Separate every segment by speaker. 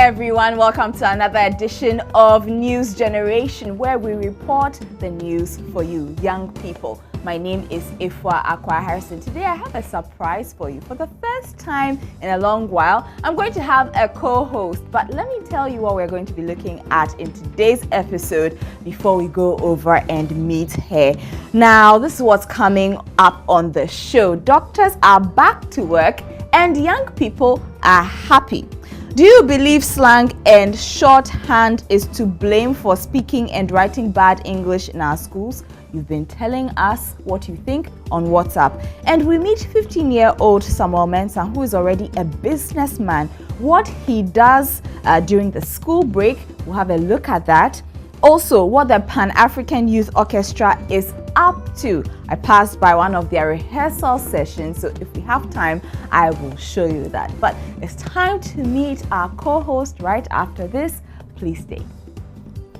Speaker 1: everyone, welcome to another edition of News Generation, where we report the news for you, young people. My name is Ifwa Akwa Harrison. Today I have a surprise for you. For the first time in a long while, I'm going to have a co-host, but let me tell you what we're going to be looking at in today's episode before we go over and meet her. Now, this is what's coming up on the show. Doctors are back to work and young people are happy. Do you believe slang and shorthand is to blame for speaking and writing bad English in our schools? You've been telling us what you think on WhatsApp. And we meet 15-year-old Samuel Mensah, who is already a businessman. What he does during the school break, we'll have a look at that. Also, what the Pan-African Youth Orchestra is up to. I passed by one of their rehearsal sessions, so if we have time, I will show you that. But it's time to meet our co-host right after this. Please stay.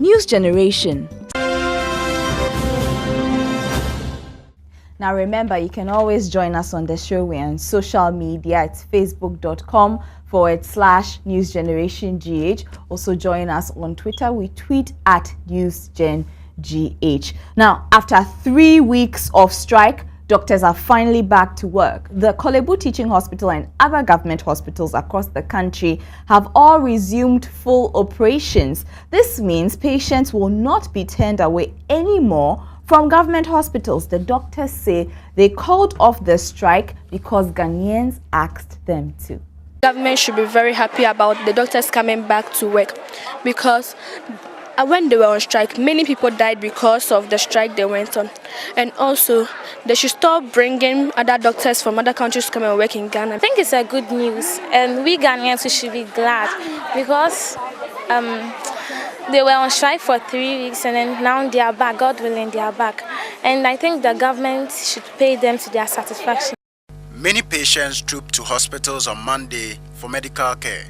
Speaker 1: News Generation. Now remember, you can always join us on the show. We're on social media. It's facebook.com/News Generation GH. Also join us on Twitter. We tweet at NewsGenGH. Now, after 3 weeks of strike, doctors are finally back to work. The Kolebu Teaching Hospital and other government hospitals across the country have all resumed full operations. This means patients will not be turned away anymore from government hospitals. The doctors say they called off the strike because Ghanaians asked them to.
Speaker 2: Government should be very happy about the doctors coming back to work, because when they were on strike, many people died because of the strike they went on. And also, they should stop bringing other doctors from other countries to come and work in Ghana.
Speaker 3: I think it's a good news, and we Ghanaians should be glad, because they were on strike for 3 weeks, and then now they are back. God willing, they are back. And I think the government should pay them to their satisfaction.
Speaker 4: Many patients trooped to hospitals on Monday for medical care.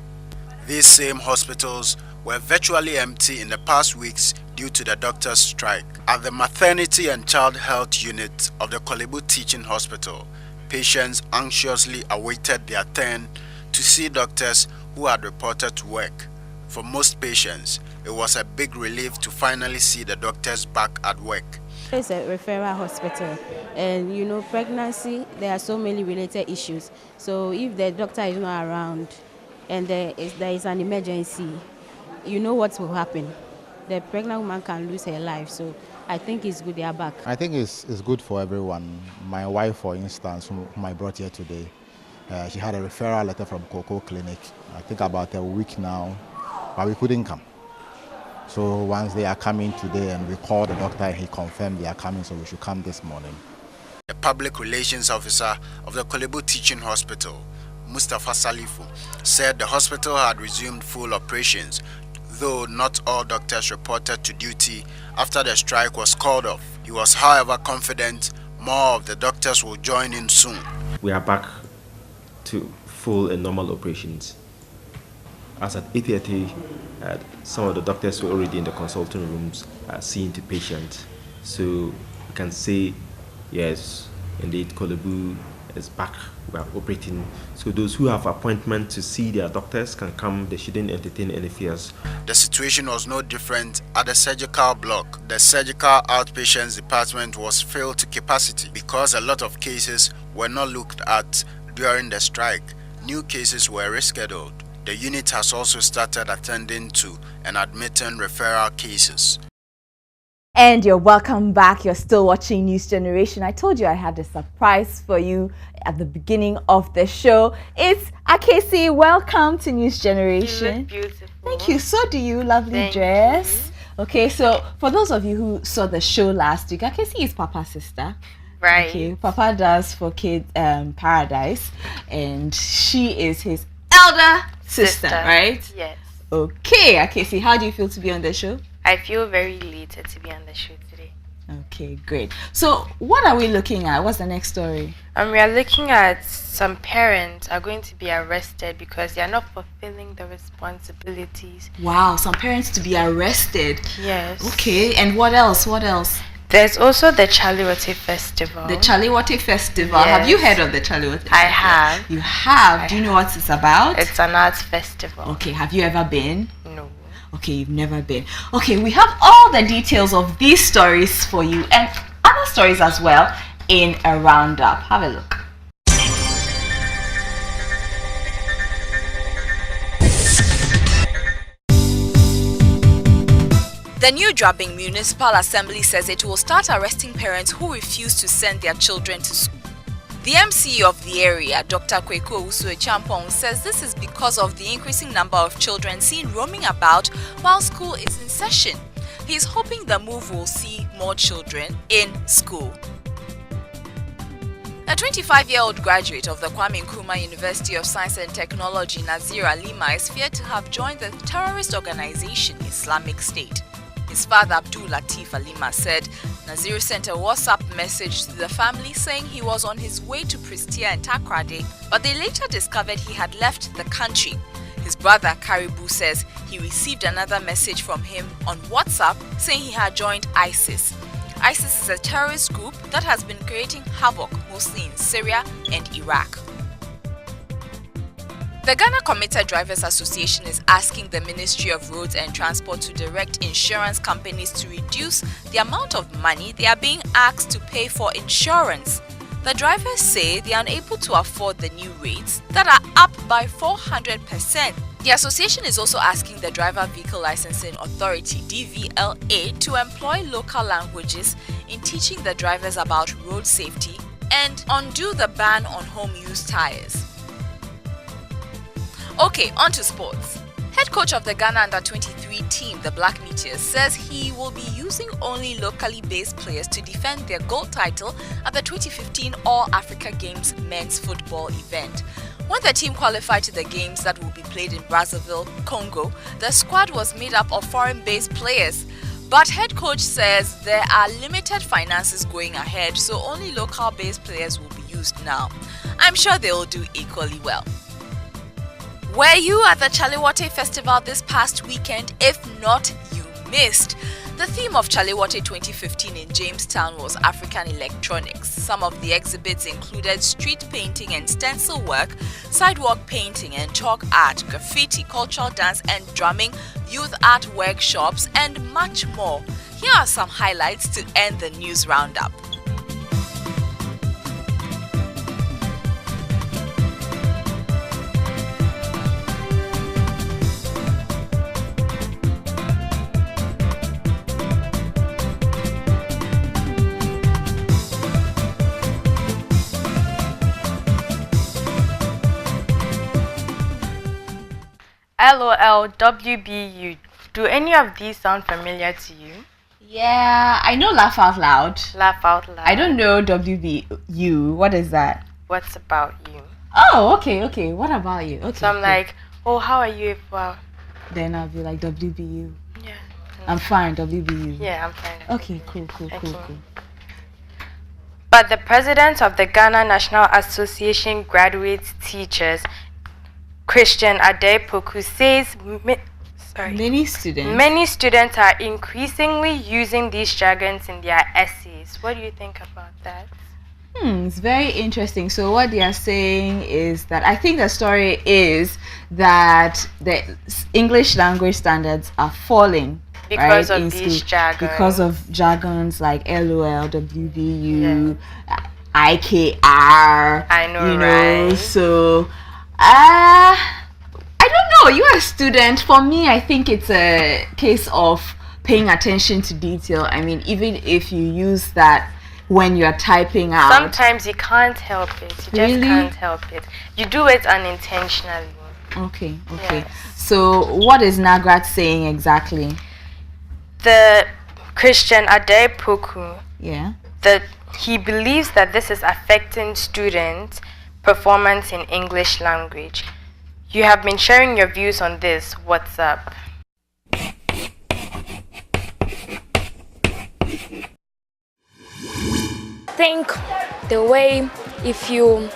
Speaker 4: These same hospitals were virtually empty in the past weeks due to the doctors' strike. At the Maternity and Child Health Unit of the Kolebu Teaching Hospital, patients anxiously awaited their turn to see doctors who had reported to work. For most patients, it was a big relief to finally see the doctors back at work.
Speaker 5: It's a referral hospital, and you know, pregnancy, there are so many related issues. So if the doctor is not around and there is an emergency, you know what will happen. The pregnant woman can lose her life. So I think it's good they are back.
Speaker 6: I think it's good for everyone. My wife, for instance, whom I brought here today, she had a referral letter from Coco Clinic, I think about a week now, but we couldn't come. So once they are coming today, and we called the doctor and he confirmed they are coming, so we should come this morning.
Speaker 4: The public relations officer of the Kolebu Teaching Hospital, Mustafa Salifu, said the hospital had resumed full operations, though not all doctors reported to duty after the strike was called off. He was, however, confident more of the doctors will join in soon.
Speaker 7: We are back to full and normal operations. As at 8:30, some of the doctors were already in the consulting rooms seeing to patients. So we can say, yes, indeed, Kolebu is back. We are operating. So those who have appointment to see their doctors can come. They shouldn't entertain any fears.
Speaker 4: The situation was no different at the surgical block. The surgical outpatients department was filled to capacity because a lot of cases were not looked at during the strike. New cases were rescheduled. The unit has also started attending to and admitting referral cases.
Speaker 1: And you're welcome back. You're still watching News Generation. I told you I had a surprise for you at the beginning of the show. It's Akesi. Welcome to News Generation.
Speaker 8: You look beautiful.
Speaker 1: Thank you. So do you. Lovely dress. Okay, so for those of you who saw the show last week, Akesi is Papa's sister.
Speaker 8: Right.
Speaker 1: Okay, Papa does for Kids Paradise, and she is his elder sister, right?
Speaker 8: Yes.
Speaker 1: Okay, Akesi, how do you feel to be on the show?
Speaker 8: I feel very elated to be on the show today.
Speaker 1: Okay, great. So what are we looking at? What's the next story?
Speaker 8: We are looking at some parents are going to be arrested because they are not fulfilling the responsibilities.
Speaker 1: Wow, some parents to be arrested.
Speaker 8: Yes.
Speaker 1: Okay, and what else? What else?
Speaker 8: There's also the Chaliwati Festival.
Speaker 1: The Chaliwati Festival.
Speaker 8: Yes.
Speaker 1: Have you heard of the Chaliwati Festival?
Speaker 8: I have.
Speaker 1: You have? Do you know what it's about?
Speaker 8: It's an arts festival.
Speaker 1: Okay, have you ever been?
Speaker 8: No.
Speaker 1: Okay, you've never been. Okay, we have all the details of these stories for you and other stories as well in a roundup. Have a look. The New Drubbing Municipal Assembly says it will start arresting parents who refuse to send their children to school. The MC of the area, Dr. Kweku Owusu-Echampong, says this is because of the increasing number of children seen roaming about while school is in session. He is hoping the move will see more children in school. A 25-year-old graduate of the Kwame Nkrumah University of Science and Technology, Nazir Alima, is feared to have joined the terrorist organization Islamic State. His father, Abdul Latif Alima, said Nazir sent a WhatsApp message to the family saying he was on his way to Prestia and Takrade, but they later discovered he had left the country. His brother, Karibu, says he received another message from him on WhatsApp saying he had joined ISIS. ISIS is a terrorist group that has been creating havoc mostly in Syria and Iraq. The Ghana Commuter Drivers Association is asking the Ministry of Roads and Transport to direct insurance companies to reduce the amount of money they are being asked to pay for insurance. The drivers say they are unable to afford the new rates that are up by 400%. The association is also asking the Driver Vehicle Licensing Authority (DVLA) to employ local languages in teaching the drivers about road safety and undo the ban on home-use tires. Okay, on to sports. Head coach of the Ghana Under-23 team, the Black Meteors, says he will be using only locally based players to defend their gold title at the 2015 All-Africa Games men's football event. When the team qualified to the games that will be played in Brazzaville, Congo, the squad was made up of foreign-based players. But head coach says there are limited finances going ahead, so only local-based players will be used now. I'm sure they will do equally well. Were you at the Chaliwati Festival this past weekend? If not, you missed. The theme of Chaliwati 2015 in Jamestown was African electronics. Some of the exhibits included street painting and stencil work, sidewalk painting and chalk art, graffiti, cultural dance and drumming, youth art workshops, and much more. Here are some highlights to end the news roundup.
Speaker 8: LOL, WBU. Do any of these sound familiar to you?
Speaker 1: Yeah, I know Laugh Out Loud.
Speaker 8: Laugh out loud.
Speaker 1: I don't know WBU. What is that?
Speaker 8: What's about you?
Speaker 1: Oh, okay. What about you? Okay.
Speaker 8: So I'm like, oh, how are you? Well,
Speaker 1: then I'll be like WBU.
Speaker 8: yeah.
Speaker 1: I'm fine, WBU.
Speaker 8: Yeah, I'm fine.
Speaker 1: Okay, cool.
Speaker 8: But the president of the Ghana National Association Graduate Teachers, Christian Adepoku, says many students are increasingly using these jargons in their essays. What do you think about that?
Speaker 1: It's very interesting. So what they are saying is that I think the story is that the English language standards are falling
Speaker 8: because
Speaker 1: right,
Speaker 8: of these jargons.
Speaker 1: Because of jargons like LOL, WBU, IKR.
Speaker 8: I know, right?
Speaker 1: So I don't know. You're a student. For me, I think it's a case of paying attention to detail. I mean, even if you use that when you're typing out,
Speaker 8: sometimes you can't help it. You just can't help it. You do it unintentionally.
Speaker 1: Okay.
Speaker 8: Yes.
Speaker 1: So what is Nagrat saying exactly?
Speaker 8: The Christian Adepoku,
Speaker 1: that
Speaker 8: he believes that this is affecting students' performance in English language. You have been sharing your views on this. What's up?
Speaker 2: I think the way if you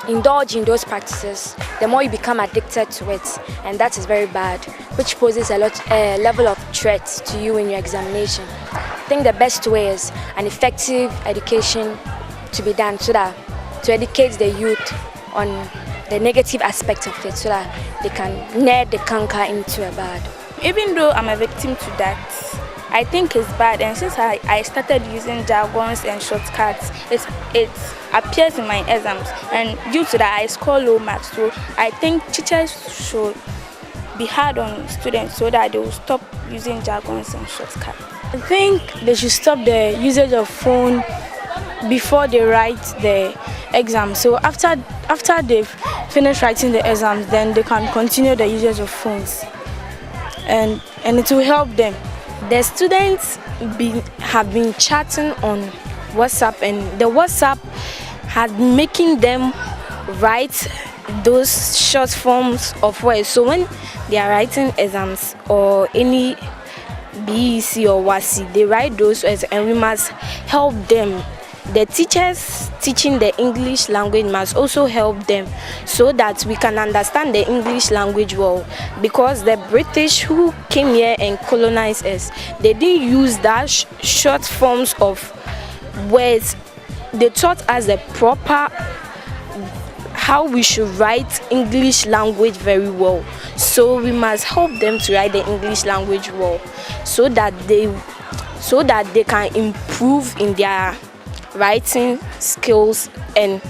Speaker 2: indulge in those practices, the more you become addicted to it, and that is very bad, which poses a level of threat to you in your examination.
Speaker 9: think the best way is an effective education to be done, so that to educate the youth on the negative aspects of it, so that they can nerd the canker into a bad.
Speaker 2: Even though I'm a victim to that, I think it's bad, and since I started using jargons and shortcuts, it appears in my exams, and due to that I score low marks. So I think teachers should be hard on students so that they will stop using jargons and shortcuts.
Speaker 10: I think they should stop the usage of phone before they write the exam. So after they've finished writing the exams, then they can continue the usage of phones, and it will help them.
Speaker 9: The students have been chatting on WhatsApp, and the WhatsApp had been making them write those short forms of words. So when they are writing exams or any BEC or WASI, they write those words, and we must help them. The teachers teaching the English language must also help them, so that we can understand the English language well. Because the British who came here and colonized us, they didn't use that short forms of words. They taught us the proper how we should write English language very well. So we must help them to write the English language well, so that they can improve in their writing skills and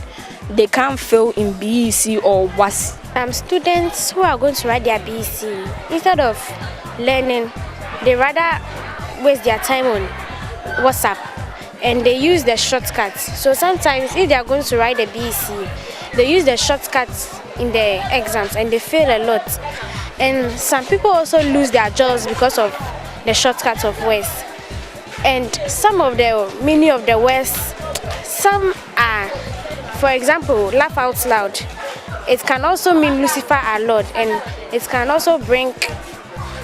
Speaker 9: they can't fail in BEC or WASI.
Speaker 11: Students who are going to write their BEC, instead of learning, they rather waste their time on WhatsApp and they use the shortcuts. So sometimes if they are going to write the BEC, they use the shortcuts in the exams and they fail a lot. And some people also lose their jobs because of the shortcuts of words. And many of the words, some are, for example, laugh out loud. It can also mean Lucifer a lot, and it can also bring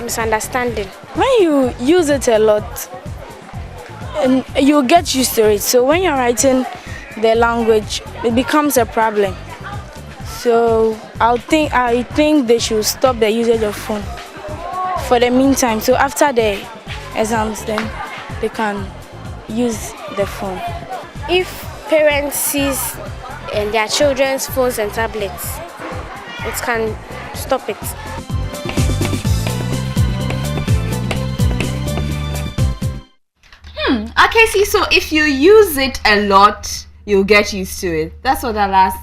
Speaker 11: misunderstanding.
Speaker 10: When you use it a lot, and you get used to it. So when you're writing the language, it becomes a problem. So I think they should stop the usage of phone for the meantime. So after the exams, then they can use the phone.
Speaker 11: If parents sees their children's phones and tablets, it can stop it.
Speaker 1: Okay, so if you use it a lot, you'll get used to it. That's what that last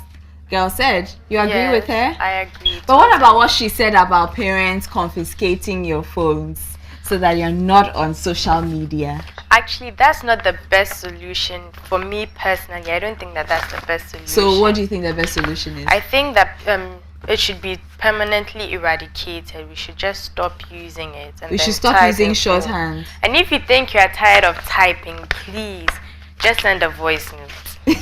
Speaker 1: girl said. You agree with her?
Speaker 8: I agree.
Speaker 1: But what about what she said about parents confiscating your phones so that you're not on social media?
Speaker 8: Actually, that's not the best solution for me personally. I don't think that's the best solution.
Speaker 1: So what do you think the best solution is?
Speaker 8: I think that it should be permanently eradicated. We should just stop using it. And
Speaker 1: we should stop using shorthand.
Speaker 8: And if you think you're tired of typing, please just send a voice note.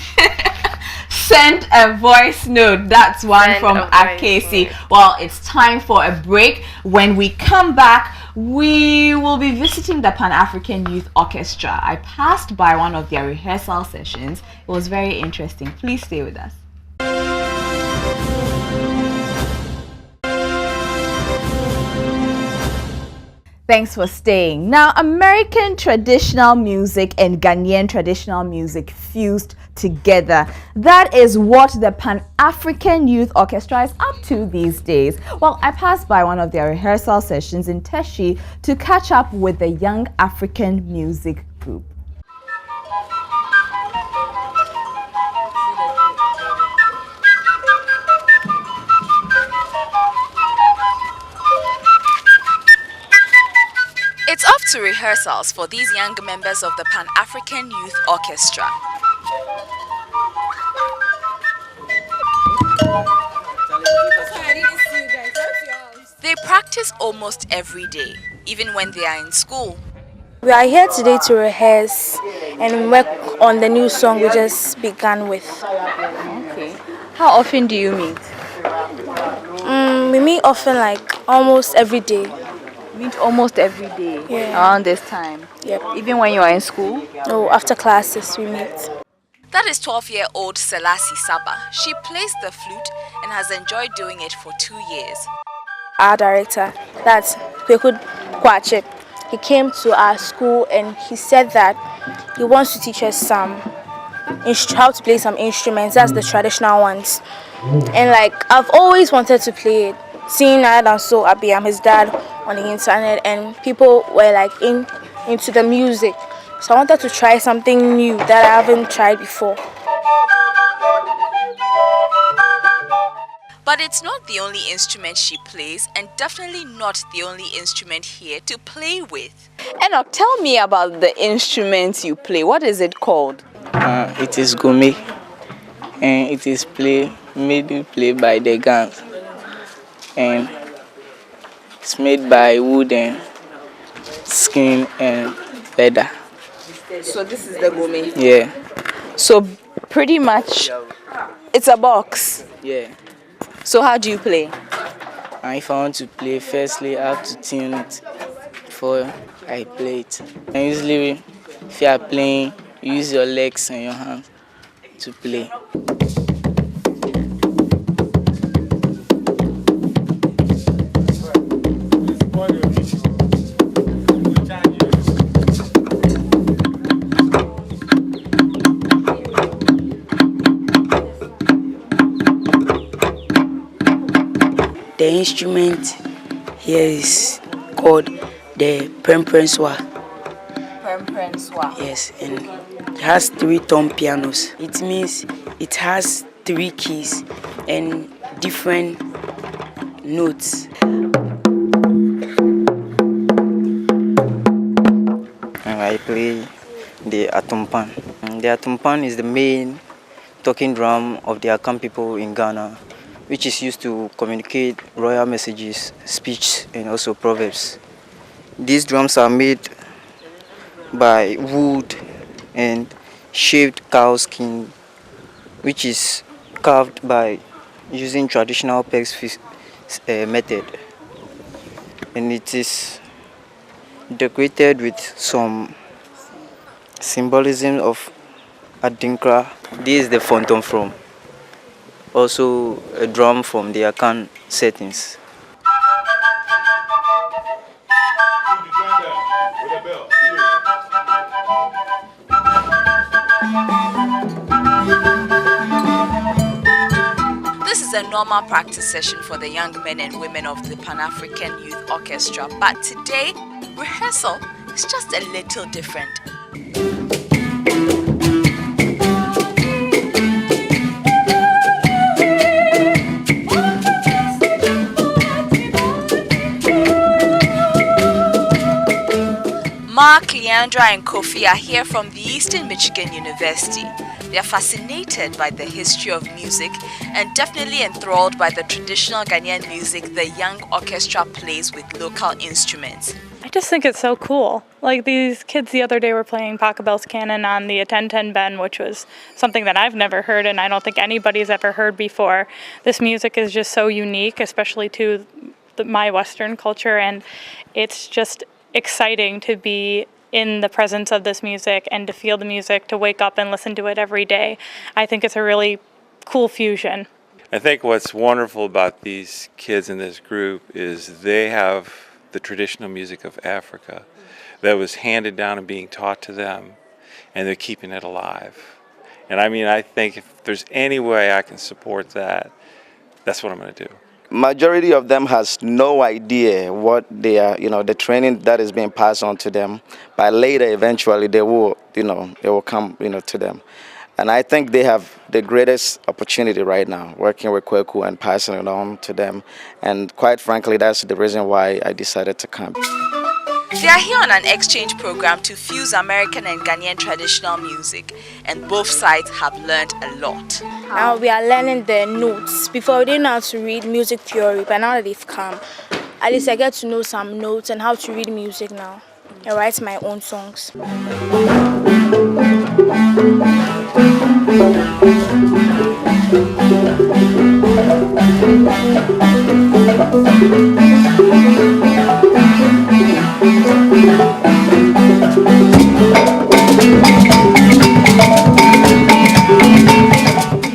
Speaker 1: Send a voice note. That's one from Akesi. Well, it's time for a break. When we come back, we will be visiting the Pan-African Youth Orchestra. I passed by one of their rehearsal sessions. It was very interesting. Please stay with us. Thanks for staying. Now, American traditional music and Ghanaian traditional music fused together. That is what the Pan-African Youth Orchestra is up to these days. Well, I passed by one of their rehearsal sessions in Teshi to catch up with the Young African Music Group.
Speaker 12: It's off to rehearsals for these young members of the Pan-African Youth Orchestra. They practice almost every day, even when they are in school.
Speaker 2: We are here today to rehearse and work on the new song we just began with.
Speaker 1: Okay. How often do you meet?
Speaker 2: We meet often, like almost every day.
Speaker 1: Meet almost every day,
Speaker 2: yeah,
Speaker 1: around this time?
Speaker 2: Yep.
Speaker 1: Even when you are in school?
Speaker 2: Oh, after classes we meet.
Speaker 12: That is 12-year-old Selassie Saba. She plays the flute and has enjoyed doing it for 2 years.
Speaker 2: Our director, that's Kweku Kwache, he came to our school and he said that he wants to teach us how to play some instruments, that's the traditional ones. And like I've always wanted to play it, seeing that and so Abi, I'm his dad on the internet, and people were like into the music. So I wanted to try something new that I haven't tried before.
Speaker 12: But it's not the only instrument she plays, and definitely not the only instrument here to play with.
Speaker 1: Enoch, tell me about the instrument you play. What is it called?
Speaker 13: It is gome, and it is mainly played by the gangs, and it's made by wood and skin and leather.
Speaker 1: So this is the gome.
Speaker 13: Yeah.
Speaker 1: So pretty much, it's a box.
Speaker 13: Yeah.
Speaker 1: So how do you play?
Speaker 13: And if I want to play, firstly I have to tune it before I play it. And usually, if you are playing, you use your legs and your hands to play.
Speaker 14: The instrument here is called the premprenswa.
Speaker 1: Premprenswa.
Speaker 14: Yes, and it has 3 tone pianos. It means it has 3 keys and different notes.
Speaker 15: I play the atumpan. The atumpan is the main talking drum of the Akan people in Ghana, which is used to communicate royal messages, speech, and also proverbs. These drums are made by wood and shaved cow skin, which is carved by using traditional pegs method. And it is decorated with some symbolism of Adinkra. This is the phantom from. Also a drum from the Akan settings.
Speaker 12: This is a normal practice session for the young men and women of the Pan-African Youth Orchestra, but today, rehearsal is just a little different. Mark, Leandra, and Kofi are here from the Eastern Michigan University. They are fascinated by the history of music and definitely enthralled by the traditional Ghanaian music the young orchestra plays with local instruments.
Speaker 16: I just think it's so cool. Like these kids the other day were playing Pachelbel's Canon on the 10-10 Ben, which was something that I've never heard and I don't think anybody's ever heard before. This music is just so unique, especially to my Western culture, and it's just exciting to be in the presence of this music and to feel the music, to wake up and listen to it every day. I think it's a really cool fusion.
Speaker 17: I think what's wonderful about these kids in this group is they have the traditional music of Africa that was handed down and being taught to them, and they're keeping it alive. And I mean, I think if there's any way I can support that, that's what I'm going to do.
Speaker 18: Majority of them has no idea what they are, the training that is being passed on to them. But later, eventually, they will come, to them. And I think they have the greatest opportunity right now, working with Kweku and passing it on to them. And quite frankly, that's the reason why I decided to come.
Speaker 12: They are here on an exchange program to fuse American and Ghanaian traditional music, and both sides have learned a lot.
Speaker 2: Now we are learning the notes. Before we didn't know how to read music theory, but now that they've come, at least I get to know some notes and how to read music now. I write my own songs.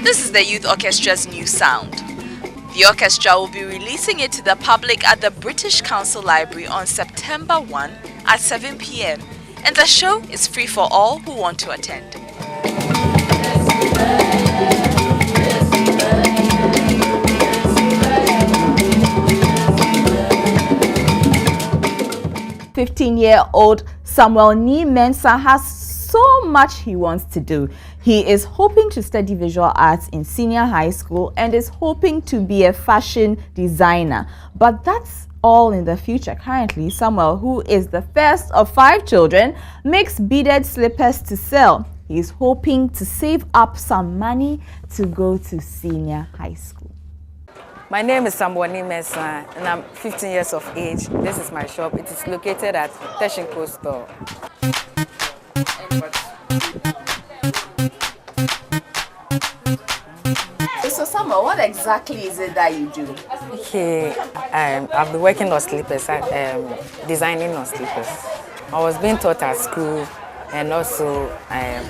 Speaker 12: This is the Youth Orchestra's new sound. The orchestra will be releasing it to the public at the British Council Library on September 1 at 7 p.m. and the show is free for all who want to attend.
Speaker 1: "15-year-old Samuel Ni Mensah has so much he wants to do. He is hoping to study visual arts in senior high school and is hoping to be a fashion designer. But that's all in the future. Currently, Samuel, who is the first of 5 children, makes beaded slippers to sell. He is hoping to save up some money to go to senior high school.
Speaker 19: My name is Samuel Ni Mensah and I'm 15 years of age. This is my shop. It is located at Teshinko store.
Speaker 1: So Samuel, what exactly is it that you do?
Speaker 19: Okay, I've been working on slippers, designing on slippers. I was being taught at school and also I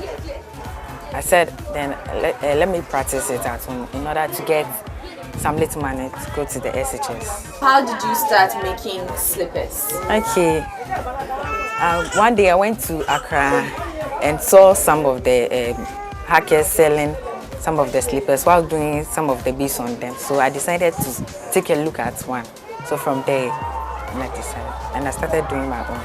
Speaker 19: said then let me practice it at home in order to get some little money to go to the SHS.
Speaker 1: How did you start making slippers?
Speaker 19: Okay, one day I went to Accra and saw some of the hackers selling some of the slippers while doing some of the beads on them. So I decided to take a look at one. So from there, I started doing my own.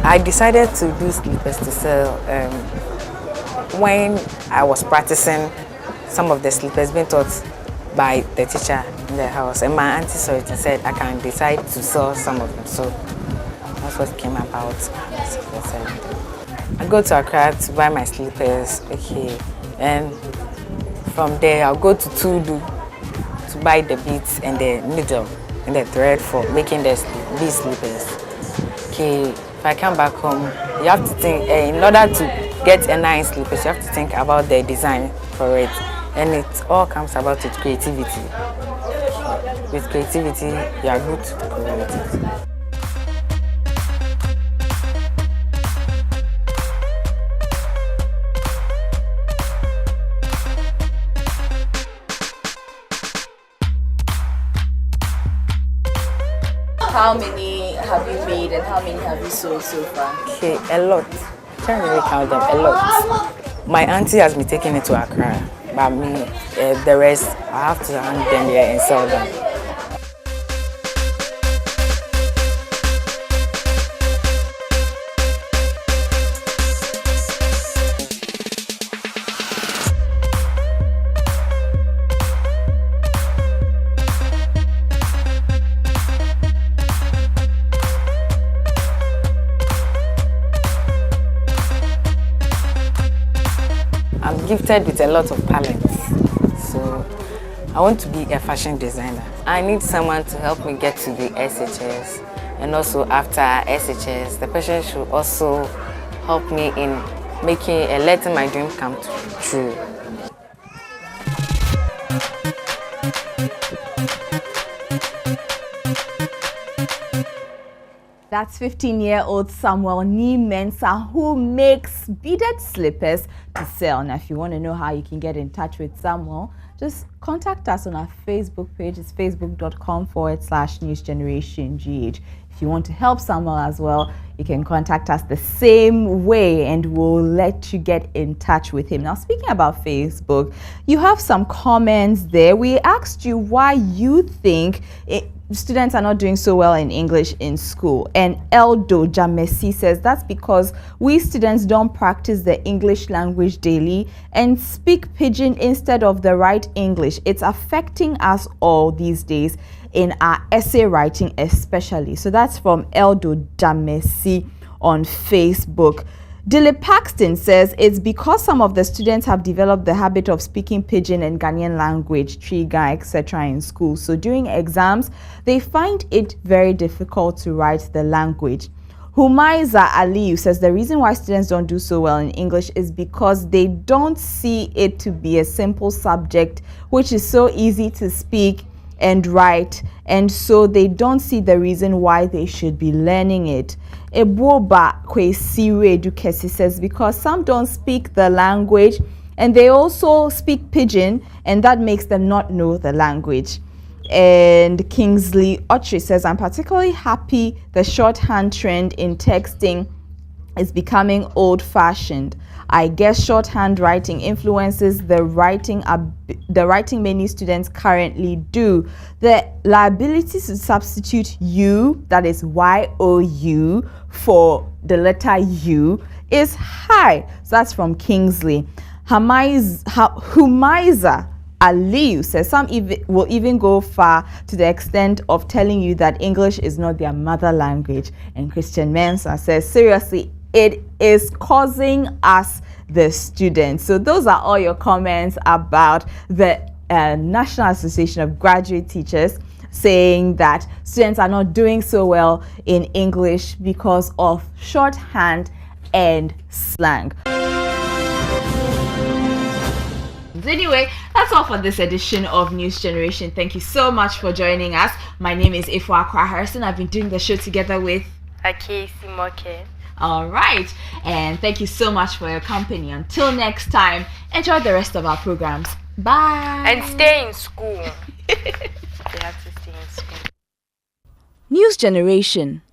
Speaker 19: I decided to do slippers to sell when I was practicing some of the slippers being taught by the teacher in the house. And my auntie saw it and said I can decide to sell some of them. So that's what came about. I go to Accra to buy my slippers, okay. And from there I'll go to Tudu to buy the beads and the needle and the thread for making these slippers. Okay. If I come back home, you have to think, in order to get a nice slippers, you have to think about the design for it. And it all comes about with creativity. With creativity, you are good to create it.
Speaker 1: How many have you made and how many have you sold so far?
Speaker 19: Okay, a lot. Can't really count them, a lot. My auntie has been taking it to Accra, but me, the rest, I have to hang them here and sell them. I'm gifted with a lot of talents, so I want to be a fashion designer. I need someone to help me get to the SHS, and also after SHS, the person should also help me in letting my dream come true.
Speaker 1: That's 15-year-old Samuel Ni Mensah, who makes beaded slippers to sell. Now, if you want to know how you can get in touch with Samuel, just contact us on our Facebook page. It's facebook.com/newsgenerationgh. If you want to help Samuel as well, you can contact us the same way and we'll let you get in touch with him. Now, speaking about Facebook, you have some comments there. We asked you why you think students are not doing so well in English in school, and Eldo Jamesi says that's because we students don't practice the English language daily and speak pidgin instead of the right English. It's affecting us all these days in our essay writing especially. So that's from Eldo Jamesi on Facebook. Dilip Paxton says it's because some of the students have developed the habit of speaking pidgin and Ghanaian language, Triga, etc. in school. So during exams, they find it very difficult to write the language. Humaiza Aliyu says the reason why students don't do so well in English is because they don't see it to be a simple subject, which is so easy to speak and write, and so they don't see the reason why they should be learning it. Eboba Kwesire Dukesi says because some don't speak the language and they also speak pidgin, and that makes them not know the language. And Kingsley Autry says, I'm particularly happy the shorthand trend in texting is becoming old-fashioned. I guess shorthand writing influences the writing many students currently do. The liability to substitute you, that is Y-O-U, for the letter U is high. So that's from Kingsley. Humaiza Aliyu says some will even go far to the extent of telling you that English is not their mother language. And Christian Mensah says, seriously, it is causing us the students. So those are all your comments about the National Association of Graduate Teachers saying that students are not doing so well in English because of shorthand and slang. Anyway, that's all for this edition of News Generation. Thank you so much for joining us. My name is Ifwa Akwa Harrison. I've been doing the show together with
Speaker 8: Akesi Moke.
Speaker 1: All right, and thank you so much for your company. Until next time, enjoy the rest of our programs. Bye.
Speaker 8: And stay in school. You have to stay in school.
Speaker 1: News Generation.